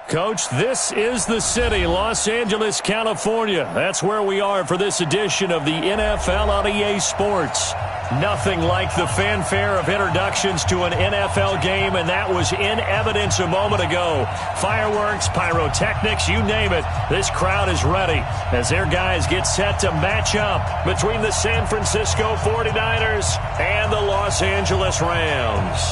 Coach, this is the city, Los Angeles, California. That's where we are for this edition of the NFL on EA Sports. Nothing like the fanfare of introductions to an NFL game, and that was in evidence a moment ago. Fireworks, pyrotechnics, you name it. This crowd is ready as their guys get set to match up between the San Francisco 49ers and the Los Angeles Rams.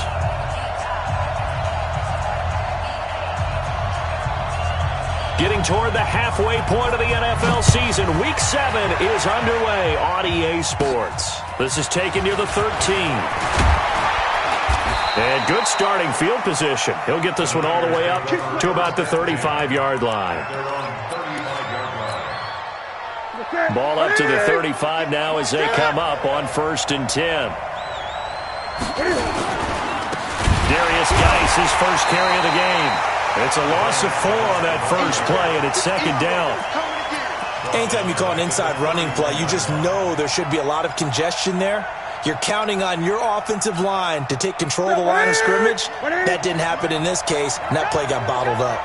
Getting toward the halfway point of the NFL season, Week 7 is underway on EA Sports. This is taken near the 13. And good starting field position. He'll get this one all the way up to about the 35-yard line. Ball up to the 35 now as they come up on 1st and 10. Darius Geis, his first carry of the game. It's a loss of 4 on that first play, and it's 2nd down. Anytime you call an inside running play, you just know there should be a lot of congestion there. You're counting on your offensive line to take control of the line of scrimmage. That didn't happen in this case, and that play got bottled up.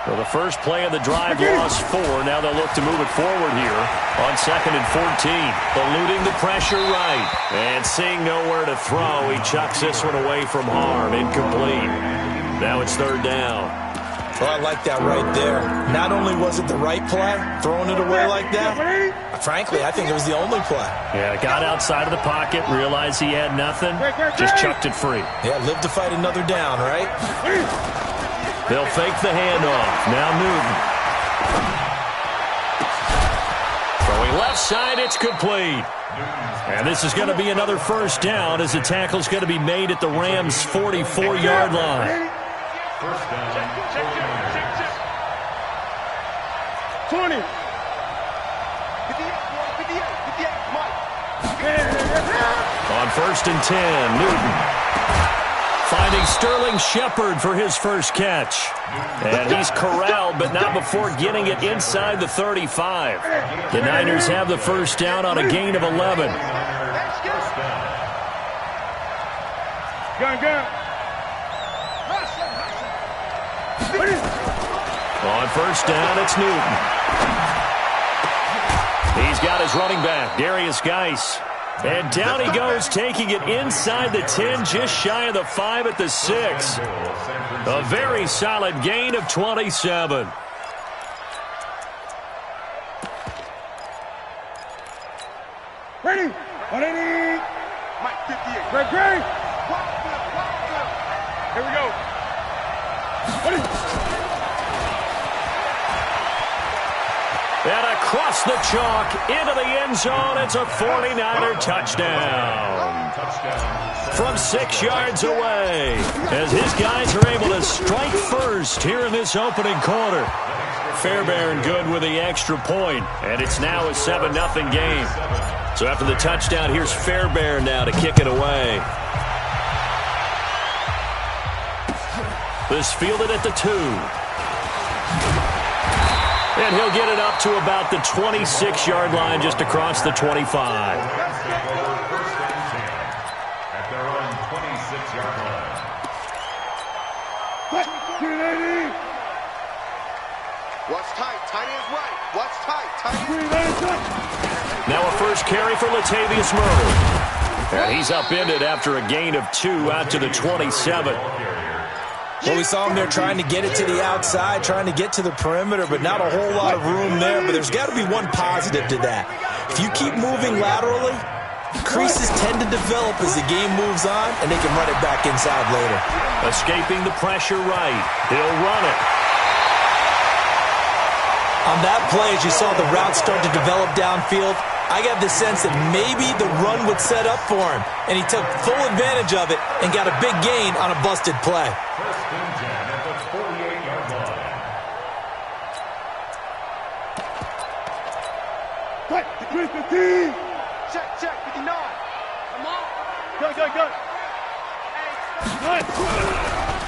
Well, the first play of the drive lost 4. Now they'll look to move it forward here on 2nd and 14. Eluding the pressure right. And seeing nowhere to throw, he chucks this one away from harm. Incomplete. Now it's 3rd down. Well, I like that right there. Not only was it the right play, throwing it away like that, frankly, I think it was the only play. Yeah, got outside of the pocket, realized he had nothing, just chucked it free. Yeah, live to fight another down, right? They'll fake the handoff. Now Newton. Throwing left side, it's complete. And this is going to be another 1st down as the tackle's going to be made at the Rams' 44-yard line. 1st down. 20. 58, on 1st and 10, Newton finding Sterling Shepard for his first catch. And he's corralled, but not before getting it inside the 35. The Niners have the 1st down on a gain of 11. Gun. On 1st down, it's Newton. He's got his running back, Darius Geis. And down he goes, taking it inside the 10, just shy of the 5 at the 6. A very solid gain of 27. Ready. 180. Mike 58. Great. Here we go. Ready. And across the chalk, into the end zone, it's a 49er touchdown. From 6 yards away, as his guys are able to strike first here in this opening quarter. Fairbairn good with the extra point, and it's now a 7-0 game. So after the touchdown, here's Fairbairn now to kick it away. This fielded at the 2. And he'll get it up to about the 26-yard line, just across the 25. At their own 26-yard line. What's tight? Tight is right. What's tight? Tight is... Now a first carry for Latavius Murray. And he's upended after a gain of 2 out to the 27. Well, we saw him there trying to get it to the outside, trying to get to the perimeter, but not a whole lot of room there. But there's got to be one positive to that. If you keep moving laterally, creases tend to develop as the game moves on, and they can run it back inside later. Escaping the pressure right. He'll run it. On that play, as you saw the route start to develop downfield, I got the sense that maybe the run would set up for him, and he took full advantage of it and got a big gain on a busted play. 1st and 10 at the 48-yard line. Check, 59. Come on. Go.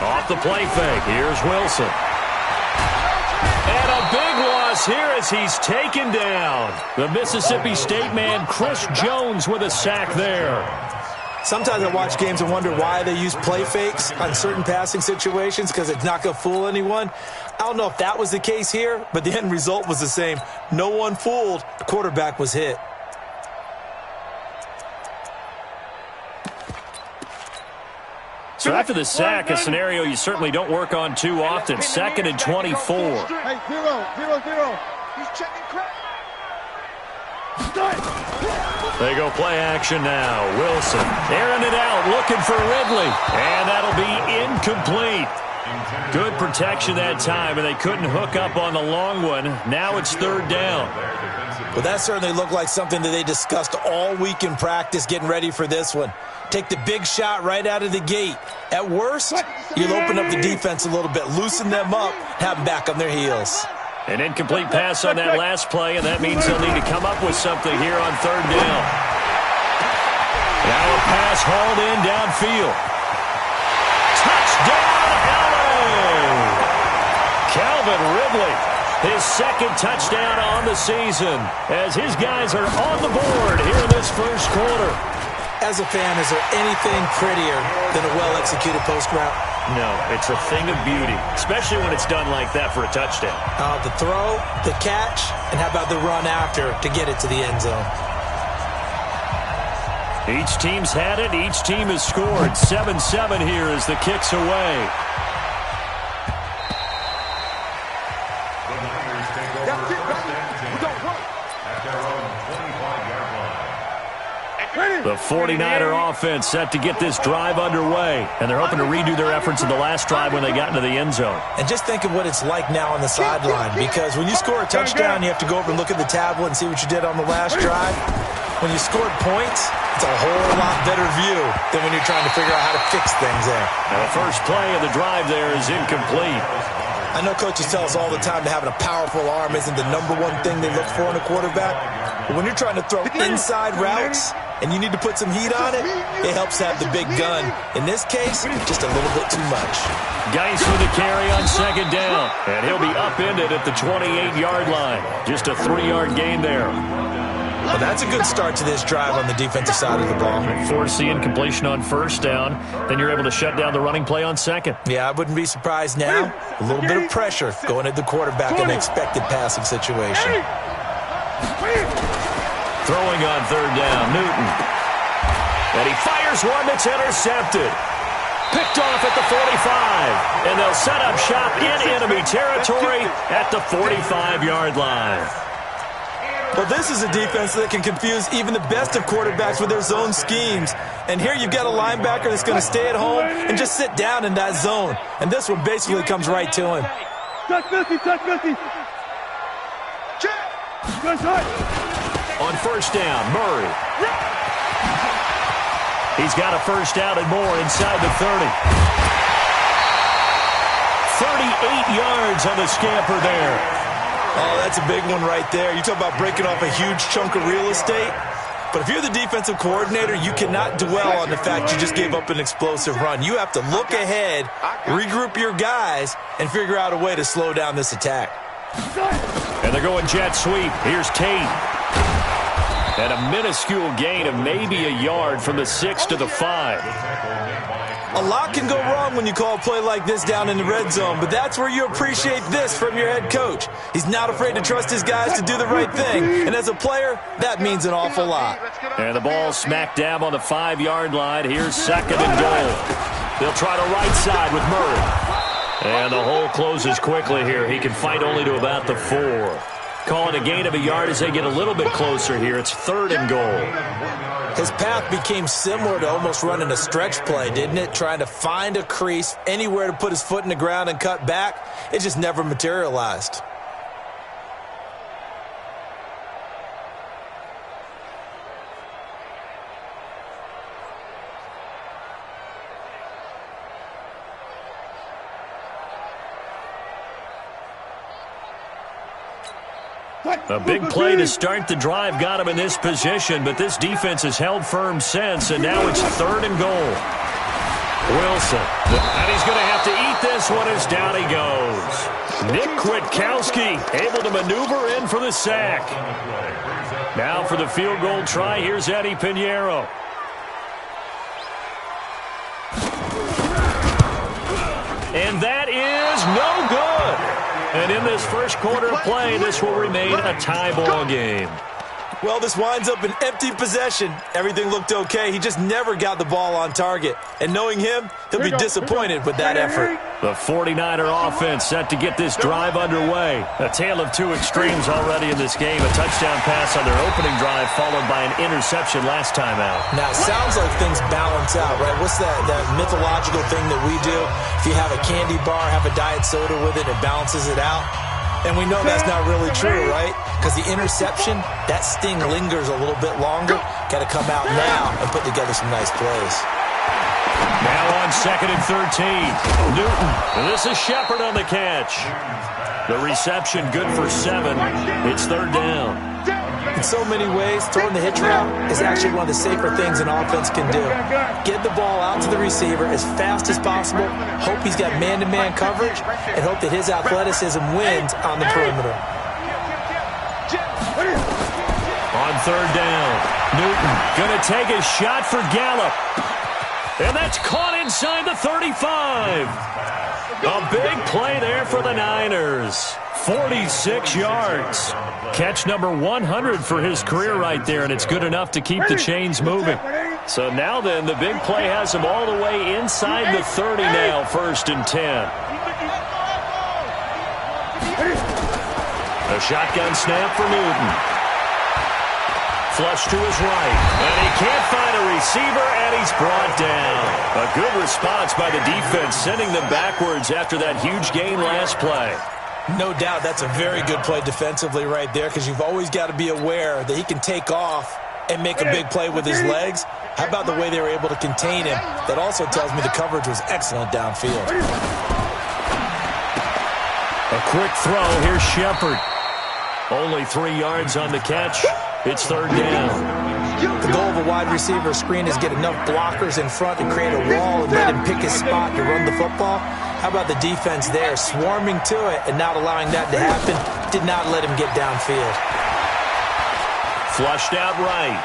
Off the play fake, here's Wilson. And a big loss here as he's taken down. The Mississippi State man, Chris Jones, with a sack there. Sometimes I watch games and wonder why they use play fakes on certain passing situations because it's not going to fool anyone. I don't know if that was the case here, but the end result was the same. No one fooled. The quarterback was hit. So after the sack, a scenario you certainly don't work on too often. 2nd and 24. Hey, 0-0-0. He's checking crack. They go play action now. Wilson airing it out, looking for Ridley. And that'll be incomplete. Good protection that time, and they couldn't hook up on the long one. Now it's 3rd down. Well, that certainly looked like something that they discussed all week in practice getting ready for this one. Take the big shot right out of the gate. At worst, you'll open up the defense a little bit, loosen them up, have them back on their heels. An incomplete pass on that last play, and that means they'll need to come up with something here on 3rd down. Now a pass hauled in downfield. Touchdown, LA! Calvin Ridley, his 2nd touchdown on the season, as his guys are on the board here in this first quarter. As a fan, is there anything prettier than a well-executed post route? No, it's a thing of beauty, especially when it's done like that for a touchdown. The throw, the catch, and how about the run after to get it to the end zone? Each team's had it. Each team has scored. 7-7 here as the kick's away. The 49er offense set to get this drive underway, and they're hoping to redo their efforts in the last drive when they got into the end zone. And just think of what it's like now on the sideline, because when you score a touchdown, you have to go over and look at the tablet and see what you did on the last drive. When you scored points, it's a whole lot better view than when you're trying to figure out how to fix things there. Now, the first play of the drive there is incomplete. I know coaches tell us all the time that having a powerful arm isn't the #1 thing they look for in a quarterback. But when you're trying to throw inside routes and you need to put some heat on it, it helps to have the big gun. In this case, just a little bit too much. Geis with the carry on 2nd down. And he'll be upended at the 28-yard line. Just a 3-yard gain there. Well, that's a good start to this drive on the defensive side of the ball. Force the incompletion on 1st down. Then you're able to shut down the running play on 2nd. Yeah, I wouldn't be surprised now. A little bit of pressure going at the quarterback in an expected passing situation. Throwing on 3rd down, Newton. And he fires one that's intercepted. Picked off at the 45. And they'll set up shop in enemy territory at the 45-yard line. Well, this is a defense that can confuse even the best of quarterbacks with their zone schemes. And here you've got a linebacker that's going to stay at home and just sit down in that zone. And this one basically comes right to him. Touch 50, touch 50. On 1st down, Murray. He's got a 1st down and more inside the 30. 38 yards on the scamper there. Oh, that's a big one right there. You talk about breaking off a huge chunk of real estate. But if you're the defensive coordinator, you cannot dwell on the fact you just gave up an explosive run. You have to look ahead, regroup your guys, and figure out a way to slow down this attack. And they're going jet sweep. Here's Tate. And a minuscule gain of maybe a yard from the 6 to the 5. A lot can go wrong when you call a play like this down in the red zone, but that's where you appreciate this from your head coach. He's not afraid to trust his guys to do the right thing, and as a player, that means an awful lot. And the ball smack dab on the 5-yard line. Here's 2nd and goal. They'll try to right side with Murray. And the hole closes quickly here. He can fight only to about the 4. Calling a gain of a yard as they get a little bit closer here. It's 3rd and goal. His path became similar to almost running a stretch play, didn't it? Trying to find a crease, anywhere to put his foot in the ground and cut back. It just never materialized. A big play to start the drive got him in this position, but this defense has held firm since, and now it's 3rd and goal. Wilson, and he's going to have to eat this one as down he goes. Nick Kwiatkowski able to maneuver in for the sack. Now for the field goal try, here's Eddie Pinheiro. And that is no good. And in this first quarter of play, this will remain a tie ball game. Well, this winds up an empty possession. Everything looked okay. He just never got the ball on target. And knowing him, he'll be disappointed with that effort. The 49er offense set to get this drive underway. A tale of two extremes already in this game. A touchdown pass on their opening drive followed by an interception last time out. Now, it sounds like things balance out, right? What's that mythological thing that we do? If you have a candy bar, have a diet soda with it, it balances it out. And we know that's not really true, right? Because the interception, that sting lingers a little bit longer. Got to come out now and put together some nice plays. Now on 2nd and 13. Newton. And this is Shepard on the catch. The reception good for 7. It's 3rd down. In so many ways, throwing the hitch route is actually one of the safer things an offense can do. Get the ball out to the receiver as fast as possible, hope he's got man-to-man coverage, and hope that his athleticism wins on the perimeter. On 3rd down, Newton going to take a shot for Gallup. And that's caught inside the 35. A big play there for the Niners. 46 yards. Catch number 100 for his career right there, and it's good enough to keep the chains moving. So now then, the big play has him all the way inside the 30 now, 1st and 10. A shotgun snap for Newton. Flush to his right, and he can't find a receiver, and he's brought down. A good response by the defense, sending them backwards after that huge gain last play. No doubt that's a very good play defensively right there, because you've always got to be aware that he can take off and make a big play with his legs. How about the way they were able to contain him? That also tells me the coverage was excellent downfield. A quick throw. Here's Shepard. Only 3 yards on the catch. It's 3rd down. The goal of a wide receiver screen is get enough blockers in front to create a wall and let him pick his spot to run the football. How about the defense there, swarming to it and not allowing that to happen? Did not let him get downfield. Flushed out right.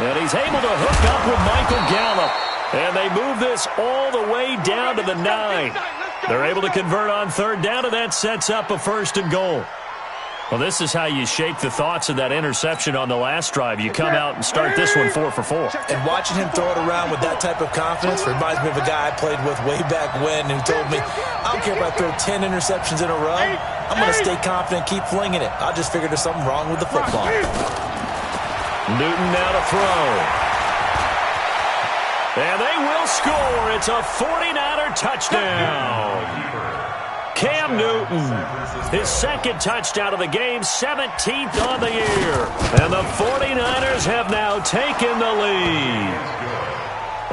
And he's able to hook up with Michael Gallup. And they move this all the way down to the 9. They're able to convert on 3rd down, and that sets up a 1st and goal. Well, this is how you shake the thoughts of that interception on the last drive. You come out and start this one 4 for 4. And watching him throw it around with that type of confidence reminds me of a guy I played with way back when who told me, I don't care if I throw 10 interceptions in a row. I'm going to stay confident, keep flinging it. I just figured there's something wrong with the football. Newton now to throw. And they will score. It's a 49er touchdown. Cam Newton, his 2nd touchdown of the game, 17th on the year. And the 49ers have now taken the lead.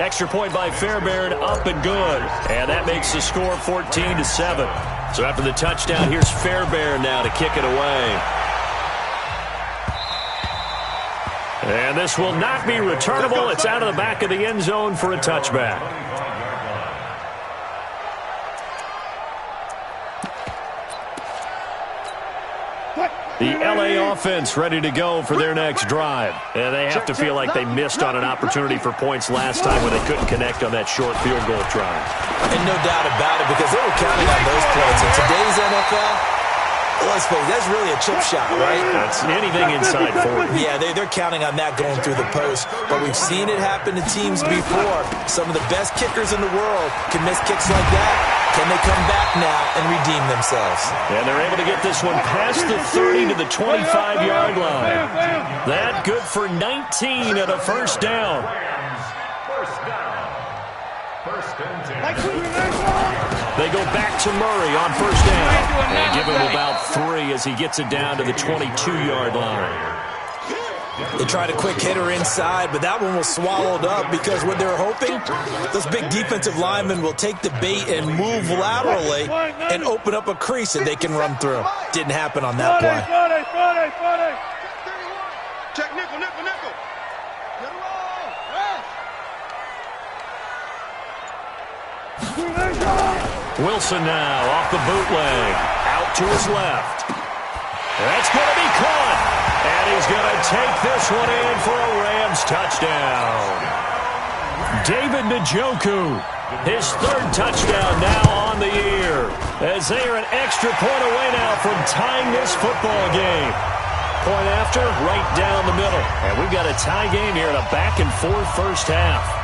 Extra point by Fairbairn, up and good. And that makes the score 14-7. So after the touchdown, here's Fairbairn now to kick it away. And this will not be returnable. It's out of the back of the end zone for a touchback. The LA offense ready to go for their next drive. And they have to feel like they missed on an opportunity for points last time when they couldn't connect on that short field goal drive. And no doubt about it, because they were counting on those points. In today's NFL, let's face it, that's really a chip shot, right? That's anything inside 40. Yeah, they're counting on that going through the post. But we've seen it happen to teams before. Some of the best kickers in the world can miss kicks like that. Can they come back now and redeem themselves? And they're able to get this one past the 30 to the 25-yard line. That good for 19 at a 1st down. They go back to Murray on 1st down. And give him about 3 as he gets it down to the 22-yard line. They tried a quick hitter inside, but that one was swallowed up because what they were hoping, those big defensive linemen will take the bait and move laterally and open up a crease that they can run through. Didn't happen on that play. Check nickel, nickel, nickel. Wilson now off the bootleg. Out to his left. That's going to be caught. And he's going to take this one in for a Rams touchdown. David Njoku, his third touchdown now on the year, as they are an extra point away now from tying this football game. Point after, right down the middle. And we've got a tie game here in a back-and-forth first half.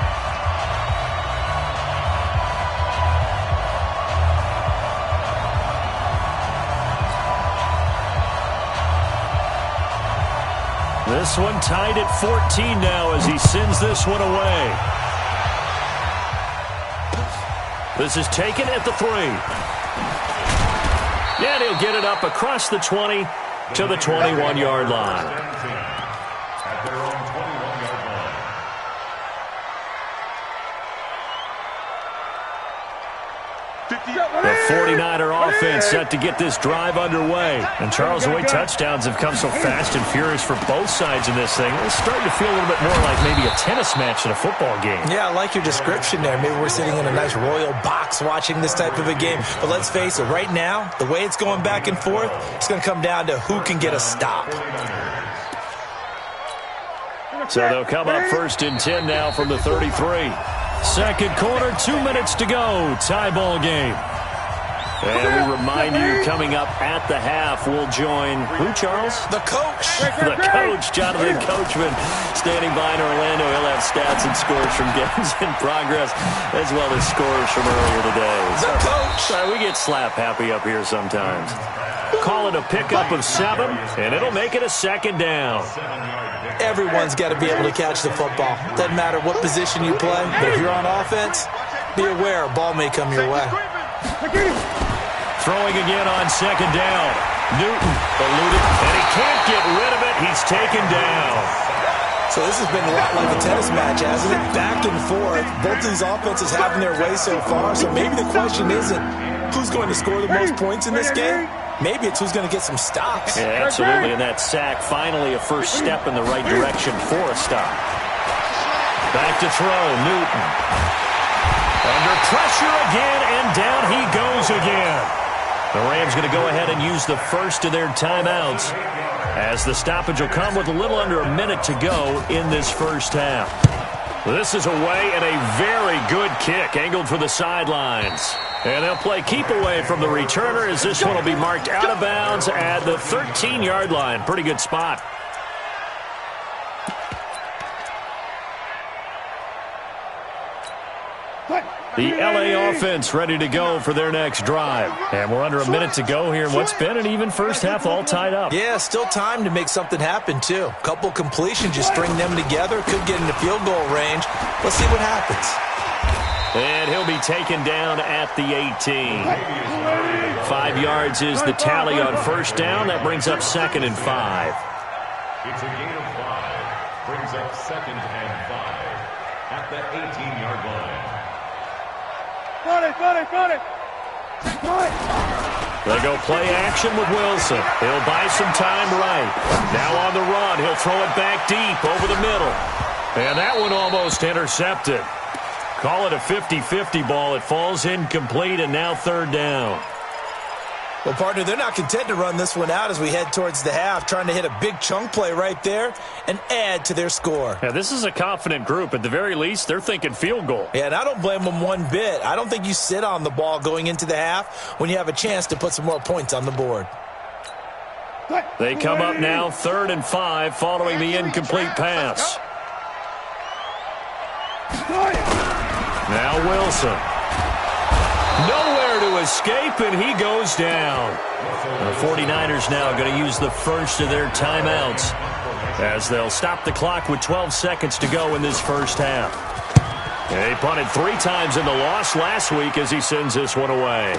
This one tied at 14 now as he sends this one away. This is taken at the 3. And he'll get it up across the 20 to the 21-yard line. At their own 21-yard line. The 49er offense set to get this drive underway. And Charles, the way touchdowns have come so fast and furious for both sides in this thing, it's starting to feel a little bit more like maybe a tennis match than a football game. Yeah, I like your description there. Maybe we're sitting in a nice royal box watching this type of a game. But let's face it, right now, the way it's going back and forth, it's going to come down to who can get a stop. So they'll come up first and 10 now from the 33. Second quarter, 2 minutes to go. Tie ball game. And we remind you, coming up at the half, we'll join who, Charles? The coach. The coach, Jonathan Coachman, standing by in Orlando. He'll have stats and scores from games in progress, as well as scores from earlier today. The coach. Sorry, we get slap happy up here sometimes. Call it a pickup of 7, and it'll make it a second down. Everyone's got to be able to catch the football. Doesn't matter what position you play, but if you're on offense, be aware a ball may come your way. Throwing again on second down. Newton eluded, and he can't get rid of it. He's taken down. So this has been a lot like a tennis match, hasn't it? Back and forth. Both these offenses having their way so far. So maybe the question isn't who's going to score the most points in this game. Maybe it's who's going to get some stops. Yeah, absolutely. And that sack, finally a first step in the right direction for a stop. Back to throw, Newton. Under pressure again, and down he goes again. The Rams going to go ahead and use the first of their timeouts, as the stoppage will come with a little under a minute to go in this first half. This is away, and a very good kick angled for the sidelines. And they'll play keep away from the returner, as this one will be marked out of bounds at the 13-yard line. Pretty good spot. The LA offense ready to go for their next drive. And we're under a minute to go here in what's been an even first half, all tied up. Yeah, still time to make something happen, too. A couple completions, just string them together. Could get into field goal range. Let's see what happens. And he'll be taken down at the 18. 5 yards is the tally on first down. That brings up 2nd and 5. It's a gain of 5. Brings up 2nd and 5 at the 18-yard line. They go play action with Wilson. He'll buy some time right. Now on the run, he'll throw it back deep over the middle. And that one almost intercepted. Call it a 50-50 ball. It falls incomplete, and now third down. Well, partner, they're not content to run this one out as we head towards the half, trying to hit a big chunk play right there and add to their score. Yeah, this is a confident group. At the very least, they're thinking field goal. Yeah, and I don't blame them one bit. I don't think you sit on the ball going into the half when you have a chance to put some more points on the board. They come up now 3rd and 5 following the incomplete pass. Now Wilson. Nowhere to escape, and he goes down. The 49ers now going to use the first of their timeouts, as they'll stop the clock with 12 seconds to go in this first half. They punted 3 times in the loss last week as he sends this one away.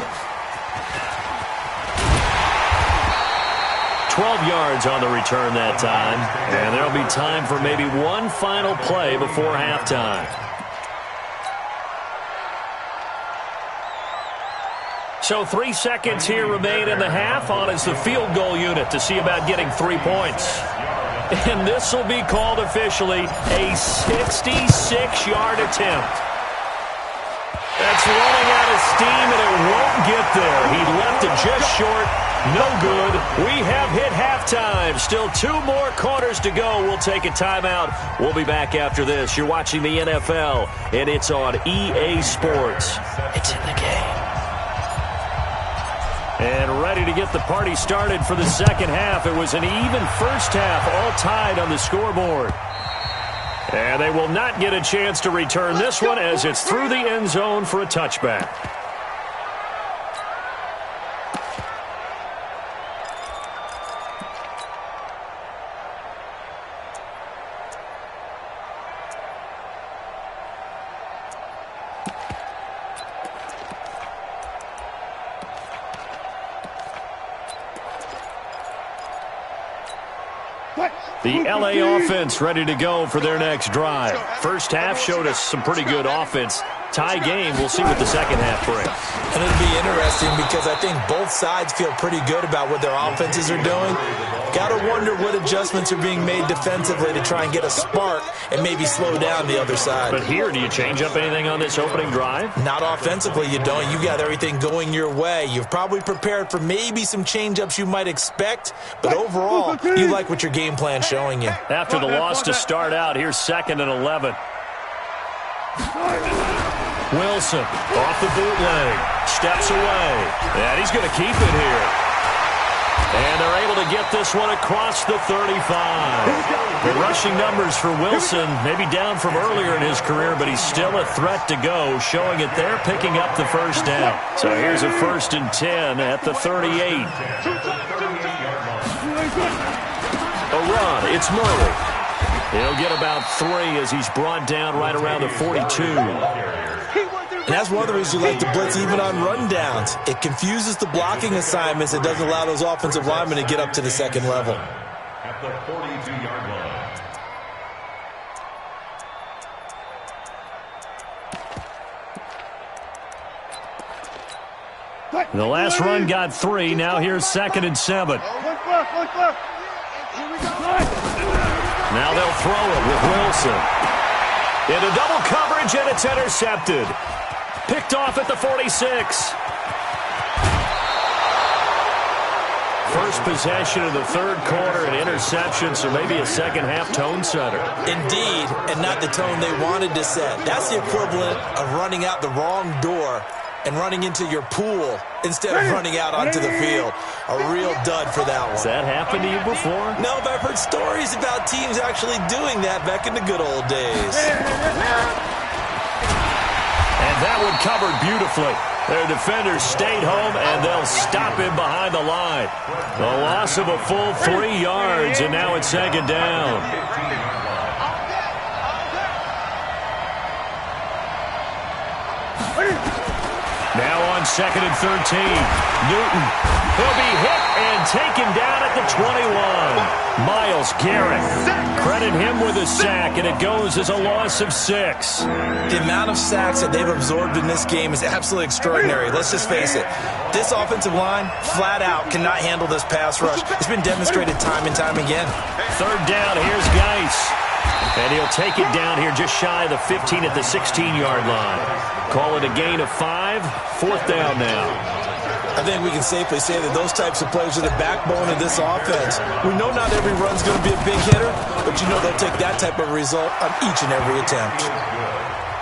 12 yards on the return that time, and there'll be time for maybe one final play before halftime. So 3 seconds here remain in the half. On is the field goal unit to see about getting 3 points. And this will be called officially a 66-yard attempt. That's running out of steam, and it won't get there. He left it just short, No good. We have hit halftime. Still 2 more quarters to go. We'll take a timeout. We'll be back after this. You're watching the NFL, and it's on EA Sports. It's in the game. And ready to get the party started for the second half. It was an even first half, all tied on the scoreboard. And they will not get a chance to return this one as it's through the end zone for a touchback. The LA offense ready to go for their next drive. First half showed us some pretty good offense. Tie game. We'll see what the second half brings. And it'll be interesting because I think both sides feel pretty good about what their offenses are doing. Got to wonder what adjustments are being made defensively to try and get a spark and maybe slow down the other side. But here, do you change up anything on this opening drive? Not offensively, you don't. You got everything going your way. You've probably prepared for maybe some change-ups you might expect, but overall, you like what your game plan's showing you. After the loss to start out, here's 2nd and 11. Wilson off the bootleg, steps away, and he's going to keep it here. And they're able to get this one across the 35. The rushing numbers for Wilson maybe down from earlier in his career, but he's still a threat to go, showing it there, picking up the first down. So here's a 1st and 10 at the 38. A run, it's Murray. He'll get about 3 as he's brought down right around the 42. And that's one of the reasons you like to blitz even on rundowns. It confuses the blocking assignments. It doesn't allow those offensive linemen to get up to the second level. At the 42-yard line. The last run got 3. Now here's 2nd and 7. Now they'll throw it with Wilson. Into double coverage, and it's intercepted. Picked off at the 46. First possession of the third quarter, an interception, so maybe a second-half tone setter. Indeed, and not the tone they wanted to set. That's the equivalent of running out the wrong door and running into your pool instead of running out onto the field. A real dud for that one. Has that happened to you before? No, but I've heard stories about teams actually doing that back in the good old days. And that one covered beautifully. Their defenders stayed home, and they'll stop him behind the line. The loss of a full 3 yards, and now it's 2nd down. Now on 2nd and 13. Newton. He'll be hit and taken down at the 21. Myles Garrett. Credit him with a sack, and it goes as a loss of 6. The amount of sacks that they've absorbed in this game is absolutely extraordinary. Let's just face it. This offensive line, flat out, cannot handle this pass rush. It's been demonstrated time and time again. 3rd down, here's Geis. And he'll take it down here just shy of the 15 at the 16-yard line. Call it a gain of 5. 4th down now. I think we can safely say that those types of plays are the backbone of this offense. We know not every run's going to be a big hitter, but you know they'll take that type of result on each and every attempt.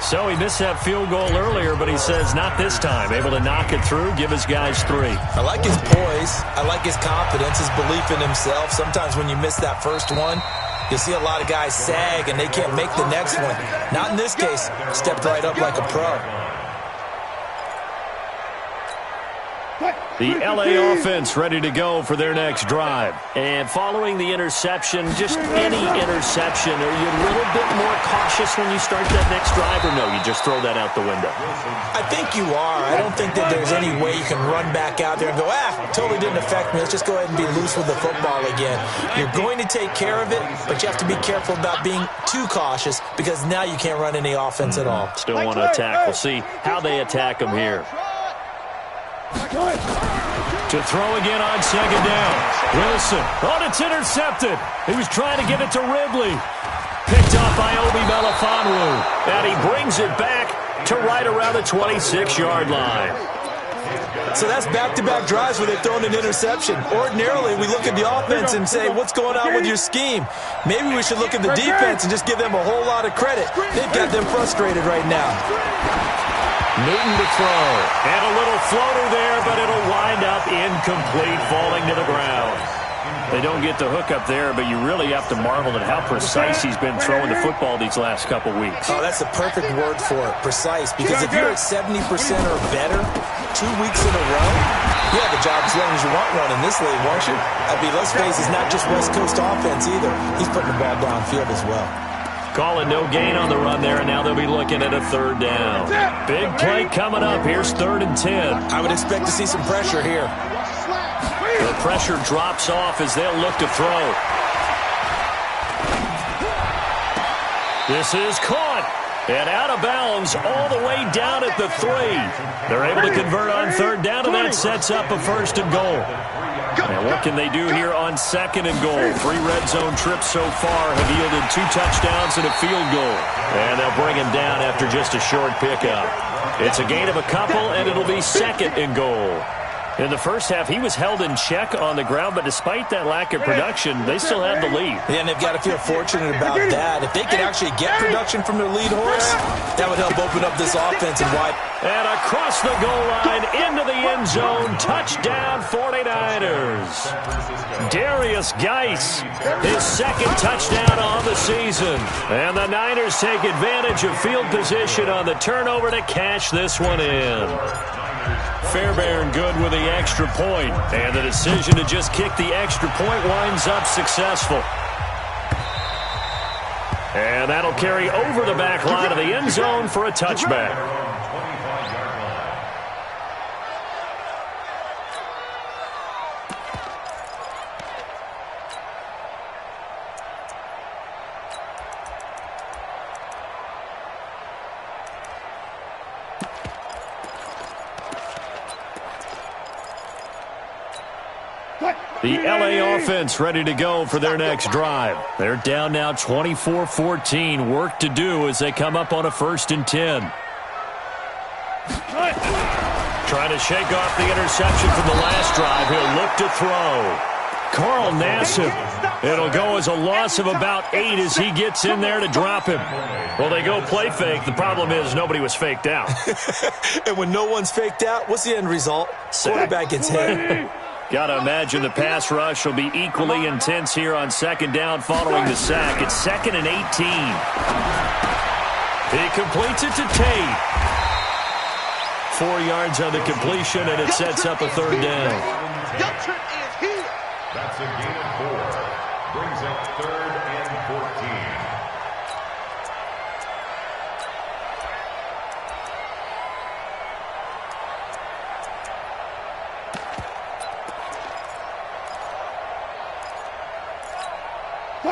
So he missed that field goal earlier, but he says not this time. Able to knock it through, give his guys 3. I like his poise. I like his confidence, his belief in himself. Sometimes when you miss that first one, you'll see a lot of guys sag and they can't make the next one. Not in this case. Stepped right up like a pro. The LA offense ready to go for their next drive. And following the interception, just any interception, are you a little bit more cautious when you start that next drive, or no, you just throw that out the window? I think you are. I don't think that there's any way you can run back out there and go, totally didn't affect me. Let's just go ahead and be loose with the football again. You're going to take care of it, but you have to be careful about being too cautious because now you can't run any offense at all. Still want to attack. We'll see how they attack them here. To throw again on 2nd down. Wilson. Oh, it's intercepted. He was trying to get it to Ridley. Picked off by Obi Melifonwu. And he brings it back to right around the 26-yard line. So that's back-to-back drives where they've thrown an interception. Ordinarily, we look at the offense and say, what's going on with your scheme? Maybe we should look at the defense and just give them a whole lot of credit. They've got them frustrated right now. Newton to throw. And a little floater there, but it'll wind up incomplete, falling to the ground. They don't get the hook up there, but you really have to marvel at how precise he's been throwing the football these last couple weeks. Oh, that's the perfect word for it, precise. Because if you're at 70% or better 2 weeks in a row, you have a job as long as you want one in this league, won't you? I mean, let's face it, it's not just West Coast offense either. He's putting the ball downfield as well. Calling no gain on the run there, and now they'll be looking at a third down. Big play coming up. Here's 3rd and 10. I would expect to see some pressure here. The pressure drops off as they'll look to throw. This is caught and out of bounds all the way down at the 3. They're able to convert on 3rd down, and that sets up a 1st and goal. And what can they do here on 2nd and goal? 3 red zone trips so far have yielded 2 touchdowns and a field goal. And they'll bring him down after just a short pickup. It's a gain of a couple, and it'll be 2nd and goal. In the first half, he was held in check on the ground, but despite that lack of production, they still have the lead. Yeah, and they've got to feel fortunate about that. If they could actually get production from their lead horse, that would help open up this offense and wide. And across the goal line, into the end zone, touchdown 49ers. Darius Geis, his 2nd touchdown on the season. And the Niners take advantage of field position on the turnover to cash this one in. Fairbairn good with the extra point, and the decision to just kick the extra point winds up successful. And that'll carry over the back line of the end zone for a touchback. The LA offense ready to go for their next drive. They're down now 24-14. Work to do as they come up on a 1st and 10. Trying to shake off the interception from the last drive. He'll look to throw. Carl Nassib. It'll go as a loss of about 8 as he gets in there to drop him. Well, they go play fake. The problem is nobody was faked out. And when no one's faked out, what's the end result? Quarterback gets hit. Got to imagine the pass rush will be equally intense here on 2nd down following the sack. It's 2nd and 18. He completes it to Tate. 4 yards on the completion, and it sets up a 3rd down. That's a gain of 4. Brings up 3rd and 14.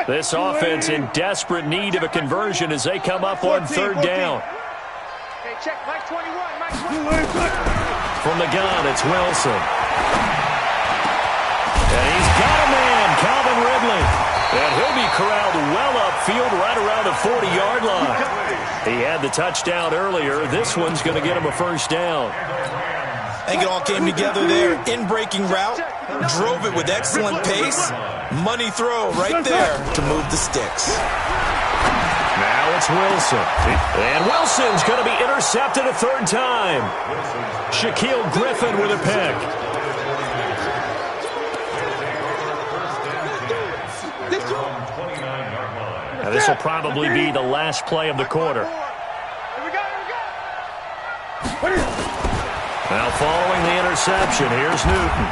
This offense in desperate need of a conversion as they come up on 3rd down. Hey, check Mike 21, Mike 21. From the gun, it's Wilson. And he's got a man, Calvin Ridley. And he'll be corralled well upfield right around the 40-yard line. He had the touchdown earlier. This one's going to get him a 1st down. I think it all came together there. In-breaking route, drove it with excellent pace. Money throw right there to move the sticks. Now it's Wilson. And Wilson's going to be intercepted a 3rd time. Shaquille Griffin with a pick. Now this will probably be the last play of the quarter. Now following the interception, here's Newton.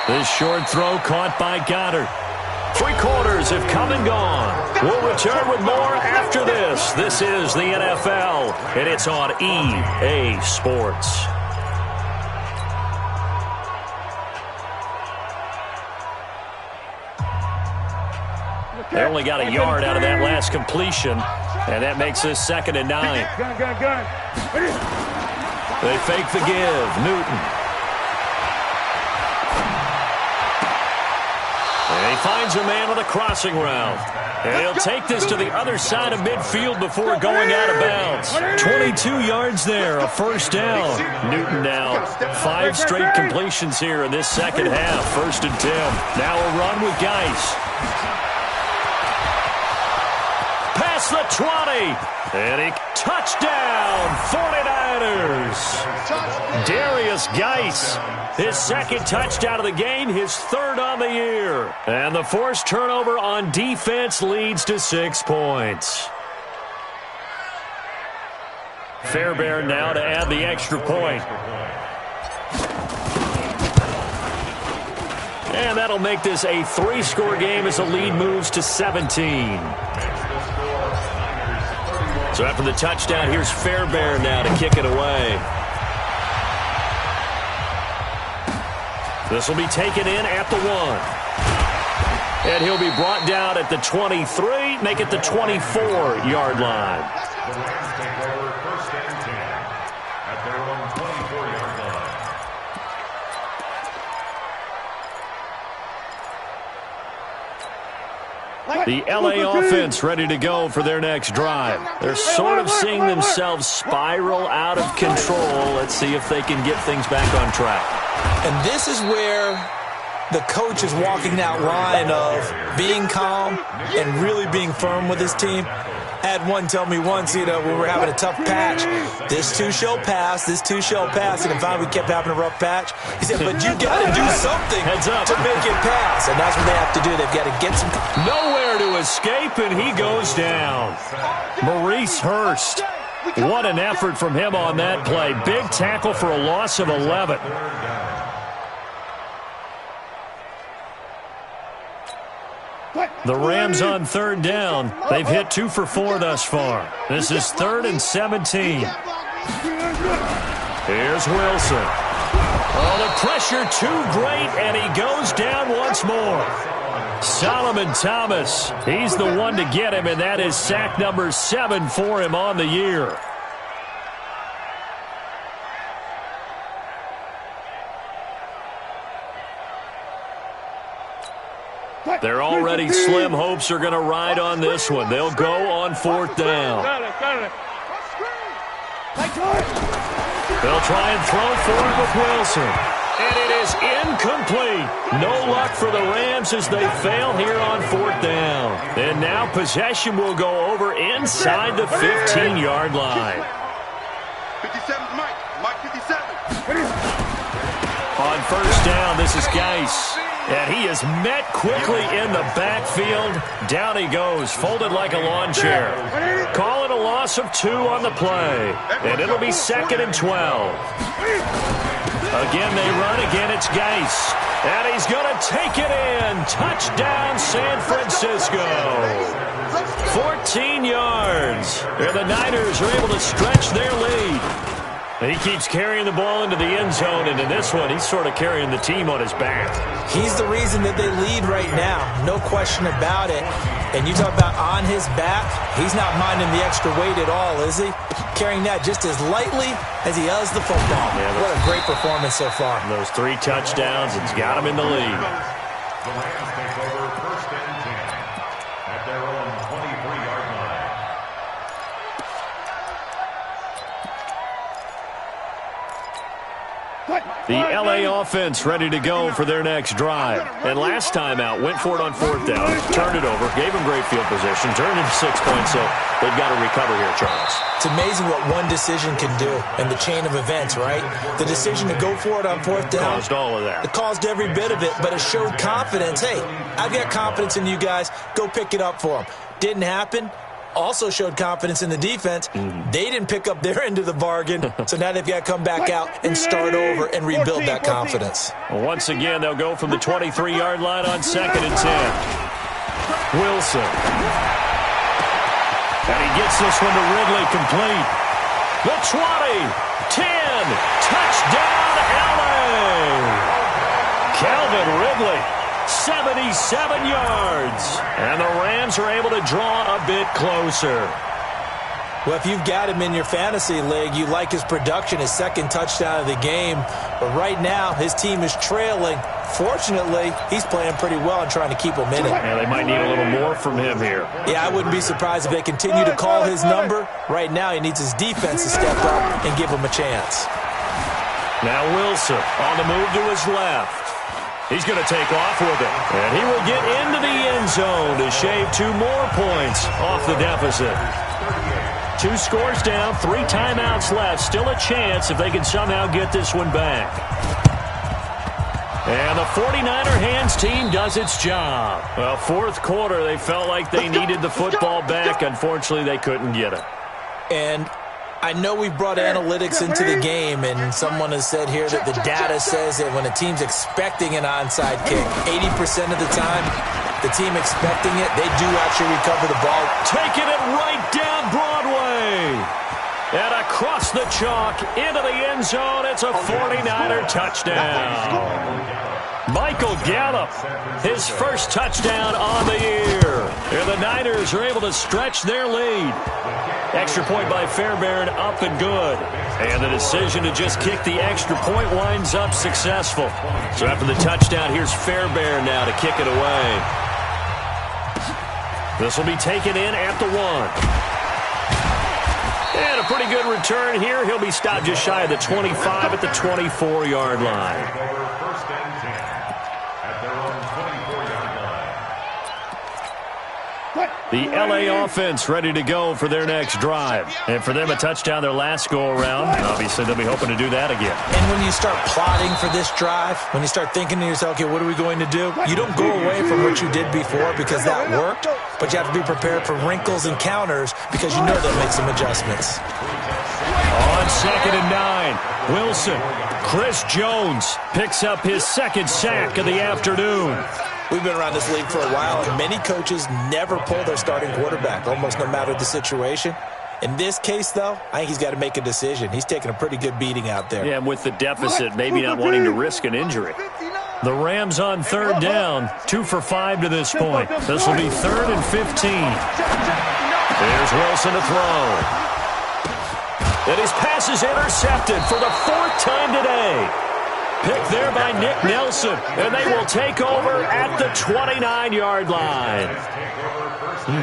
This short throw caught by Goddard. 3 quarters have come and gone. We'll return with more after this. This is the NFL, and it's on EA Sports. They only got a yard out of that last completion, and that makes this 2nd and 9. They fake the give. Newton. And he finds a man on the crossing route. And he'll take this to the other side of midfield before going out of bounds. 22 yards there, a first down. Newton now 5 straight completions here in this second half. 1st and 10. Now a run with Geis. Past the 20. And he touchdown, 49ers. Darius Geis, his 2nd touchdown of the game, his 3rd on the year. And the forced turnover on defense leads to 6 points. Fairbairn now to add the extra point. And that'll make this a 3-score game as the lead moves to 17. So after the touchdown, here's Fairbairn now to kick it away. This will be taken in at the 1. And he'll be brought down at the 23, make it the 24-yard line. The Rams take over 1st and 10 at their own 24-yard line. The LA offense ready to go for their next drive. They're sort of seeing themselves spiral out of control. Let's see if they can get things back on track. And this is where the coach is walking that line of being calm and really being firm with his team. I had one tell me once, when we were having a tough patch, this too shall pass, this too shall pass. And finally we kept having a rough patch. He said, but you got to do something to make it pass. And that's what they have to do. They've got to get some... Nowhere to escape, and he goes down. Maurice Hurst. What an effort from him on that play. Big tackle for a loss of 11. The Rams on 3rd down. They've hit 2 for 4 thus far. This is 3rd and 17. Here's Wilson. Oh, the pressure too great, and he goes down once more. Solomon Thomas, he's the one to get him, and that is sack number 7 for him on the year. They're already slim hopes are going to ride on this one. They'll go on 4th down. They'll try and throw forward with Wilson. And it is incomplete. No luck for the Rams as they fail here on 4th down. And now possession will go over inside the 15-yard line. 57, Mike 57. On 1st down, this is Geis. And he is met quickly in the backfield. Down he goes, folded like a lawn chair. Call it a loss of 2 on the play. And it'll be 2nd and 12. Again, they run. Again, it's Geis. And he's going to take it in. Touchdown, San Francisco. 14 yards. And the Niners are able to stretch their lead. He keeps carrying the ball into the end zone, and in this one, he's sort of carrying the team on his back. He's the reason that they lead right now. No question about it. And you talk about on his back, he's not minding the extra weight at all, is he? Carrying that just as lightly as he does the football. Yeah, what a great performance so far. Those 3 touchdowns, it's got him in the lead. The Rams take over 1st and 10 at their own 23-yard line. The LA offense ready to go for their next drive. And last time out, went for it on 4th down, turned it over, gave him great field position, turned it to 6 points, so they've got to recover here, Charles. It's amazing what one decision can do in the chain of events, right? The decision to go for it on 4th down. Caused all of that. It caused every bit of it, but it showed confidence. Hey, I've got confidence in you guys. Go pick it up for them. Didn't happen. Also showed confidence in the defense. They didn't pick up their end of the bargain, so now they've got to come back out and start over and rebuild that confidence. Well, once again, they'll go from the 23-yard line on 2nd and 10. Wilson. And he gets this one to Ridley complete. The 20, 10, touchdown LA. Calvin Ridley. 77 yards. And the Rams are able to draw a bit closer. Well, if you've got him in your fantasy league, you like his production, his second touchdown of the game. But right now, his team is trailing. Fortunately, he's playing pretty well and trying to keep him in it. Yeah, they might need a little more from him here. Yeah, I wouldn't be surprised if they continue to call his number. Right now, he needs his defense to step up and give him a chance. Now Wilson on the move to his left. He's going to take off with it. And he will get into the end zone to shave 2 more points off the deficit. 2 scores down, 3 timeouts left. Still a chance if they can somehow get this one back. And the 49er hands team does its job. Well, fourth quarter, they felt like they needed the football back. Unfortunately, they couldn't get it. And I know we brought analytics into the game, and someone has said here that the data says that when a team's expecting an onside kick, 80% of the time, the team expecting it, they do actually recover the ball. Taking it right down Broadway. And across the chalk into the end zone, it's a 49er touchdown. Michael Gallup, his first touchdown on the year. And the Niners are able to stretch their lead. Extra point by Fairbairn, up and good. And the decision to just kick the extra point winds up successful. So after the touchdown, here's Fairbairn now to kick it away. This will be taken in at the 1. And a pretty good return here. He'll be stopped just shy of the 25 at the 24-yard line. First and 10 at their own 24-yard line. The LA offense ready to go for their next drive. And for them, a touchdown their last go-around. Obviously, they'll be hoping to do that again. And when you start plotting for this drive, when you start thinking to yourself, okay, what are we going to do? You don't go away from what you did before because that worked, but you have to be prepared for wrinkles and counters because you know they'll make some adjustments. On 2nd and 9, Wilson. Chris Jones picks up his second sack of the afternoon. We've been around this league for a while, and many coaches never pull their starting quarterback, almost no matter the situation. In this case, though, I think he's got to make a decision. He's taking a pretty good beating out there. Yeah, and with the deficit, maybe not wanting to risk an injury. The Rams on 3rd down, 2 for 5 to this point. This will be 3rd and 15. Here's Wilson to throw. And his pass is intercepted for the 4th time today. Picked there by Nick Nelson, and they will take over at the 29-yard line.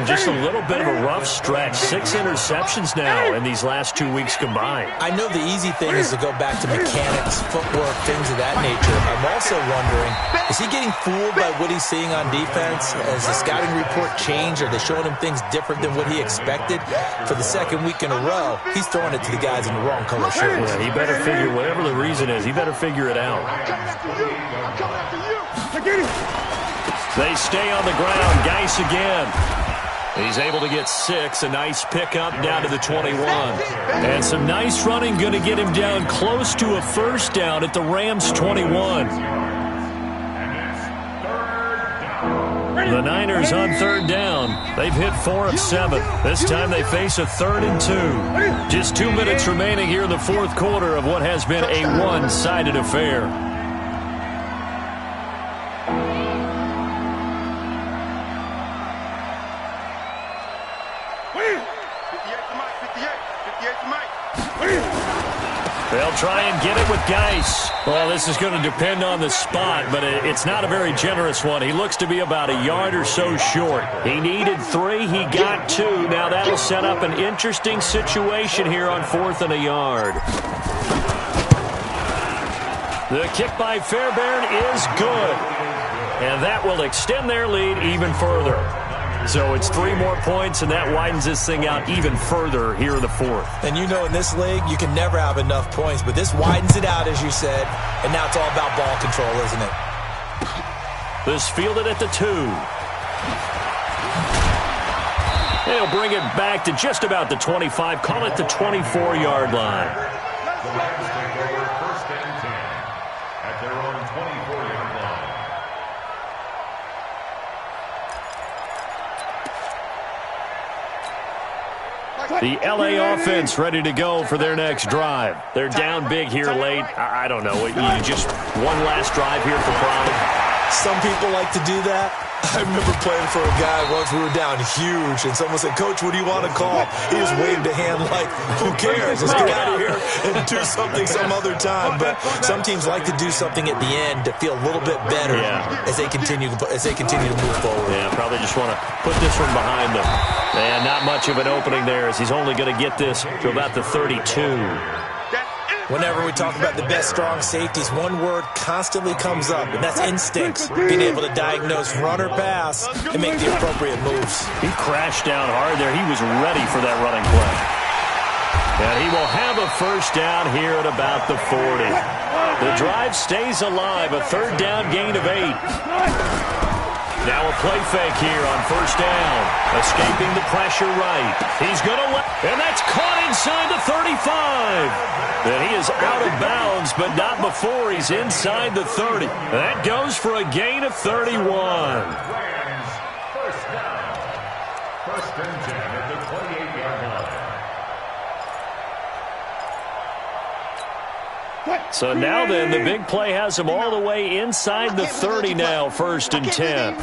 Just a little bit of a rough stretch. 6 interceptions now in these last 2 weeks combined. I know the easy thing is to go back to mechanics, footwork, things of that nature. I'm also wondering, is he getting fooled by what he's seeing on defense? Has the scouting report changed? Are they showing him things different than what he expected? For the 2nd week in a row, he's throwing it to the guys in the wrong color shirts. Yeah, he better figure, whatever the reason is, he better figure it out. They stay on the ground. Geis again. He's able to get 6. A nice pickup down to the 21. And some nice running going to get him down close to a 1st down at the Rams 21. The Niners on 3rd down. They've hit 4 of 7. This time they face a 3rd and 2. Just 2 minutes remaining here in the 4th quarter of what has been a one-sided affair. They'll try and get it with Geis. Well, this is going to depend on the spot, but it's not a very generous one. He looks to be about a yard or so short. He needed 3. He got 2. Now that'll set up an interesting situation here on 4th and a yard. The kick by Fairbairn is good. And that will extend their lead even further. So it's 3 more points, and that widens this thing out even further here in the 4th. And you know in this league, you can never have enough points, but this widens it out, as you said, and now it's all about ball control, isn't it? This fielded at the 2. They'll bring it back to just about the 25, call it the 24-yard line. The Rams take over 1st and 10 at their own 24-yard line. The LA offense ready to go for their next drive. They're down big here late. I don't know. You just one last drive here for pride. Some people like to do that. I remember playing for a guy once. We were down huge, and someone said, "Coach, what do you want to call?" He just waved a hand like, "Who cares? Let's get out of here and do something some other time." But some teams like to do something at the end to feel a little bit better as they continue to move forward. Yeah, probably just want to put this one behind them. And not much of an opening there, as he's only going to get this to about the 32. Whenever we talk about the best strong safeties, one word constantly comes up, and that's instinct. Being able to diagnose run or pass and make the appropriate moves. He crashed down hard there. He was ready for that running play. And he will have a first down here at about the 40. The drive stays alive, a third down gain of 8. Now a play fake here on first down. Escaping the pressure right. He's going to let, and that's caught inside the 35. And he is out of bounds, but not before he's inside the 30. That goes for a gain of 31. Rams, first down. First and 10 at the 28-yard line. So now then, the big play has him all the way inside the 30 now, first and 10.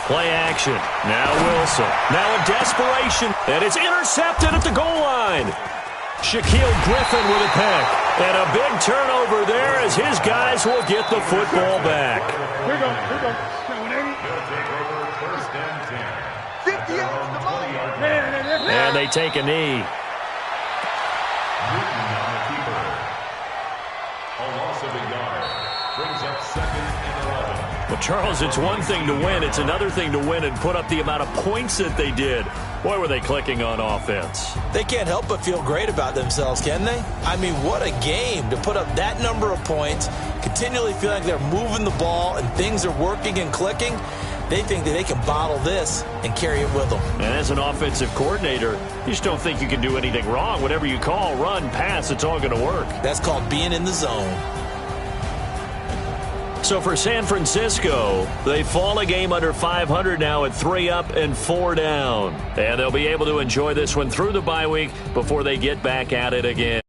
Play action. Now Wilson. Now a desperation. And it's intercepted at the goal line. Shaquille Griffin with a pick. And a big turnover there as his guys will get the football back. Here we go. They'll take over first and 10. 50 yards to mine. And they take a knee. Newton on the keeper. A loss of a yard. Brings up second and 11. Well, Charles, it's one thing to win. It's another thing to win and put up the amount of points that they did. Boy, were they clicking on offense. They can't help but feel great about themselves, can they? I mean, what a game to put up that number of points, continually feel like they're moving the ball and things are working and clicking. They think that they can bottle this and carry it with them. And as an offensive coordinator, you just don't think you can do anything wrong. Whatever you call, run, pass, it's all going to work. That's called being in the zone. So for San Francisco, they fall a game under 500 now at 3 up and 4 down. And they'll be able to enjoy this one through the bye week before they get back at it again.